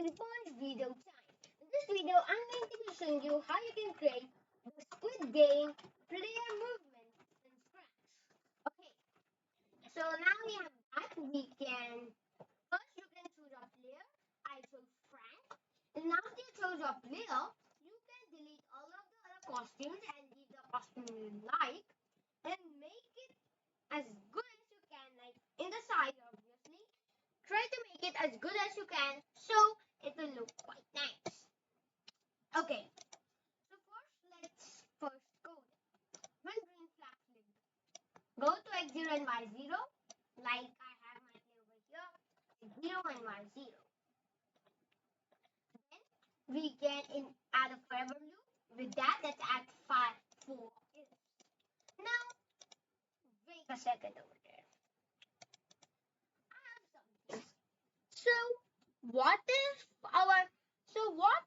Dipansh Video Time. In this video, I'm going to be showing you how you can create the Squid Game player movements in Scratch. Okay, so now we have that. First you can choose a player. I chose Frank. And after you chose a player, you can delete all of the other costumes and give the costume you like and make it as good as you can, like in the size obviously. Try to make it as good as you can so it will look quite nice. Okay, so let's go there. When green flag flipped, go to X0 and Y0 like I have my play over here, X0 and Y0. Then we can add a forever loop. With that, let's add 4 ifs. Now, wait a second over there. I have something. So, what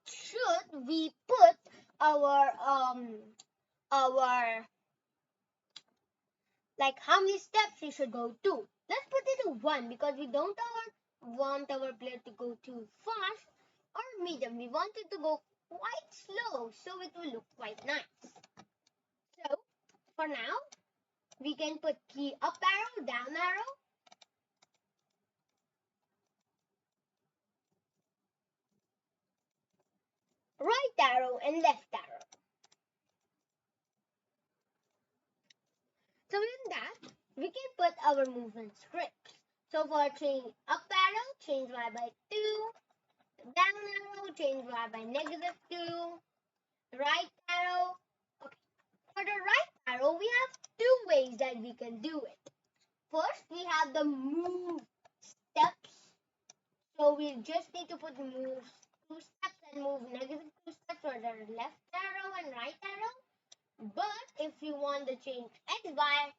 should we put our like how many steps we should go to? Let's put it to 1 because we don't want our player to go too fast or medium. We want it to go quite slow so it will look quite nice. So, for now, we can put key up arrow, down arrow, right arrow and left arrow. So in that, we can put our movement scripts. So for change up arrow, change y by 2, down arrow, change y by -2, right arrow. Okay. For the right arrow, we have 2 ways that we can do it. First, we have the move steps. So we just need to put move 2 steps and move -2 steps for the left arrow and right arrow. But if you want to change XY,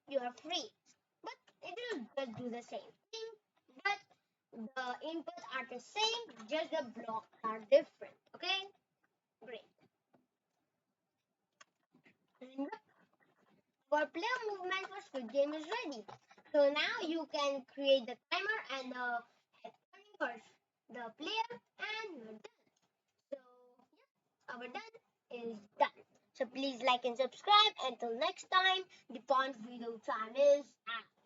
you are free. But it will just do the same thing. But the inputs are the same, just the blocks are different. Okay? Great. And our player movement for Squid Game is ready. So now you can create the timer and the head turning for the player and you're done. So yeah, our done is done. So please like and subscribe. Until next time, the Dipansh Video Time is out.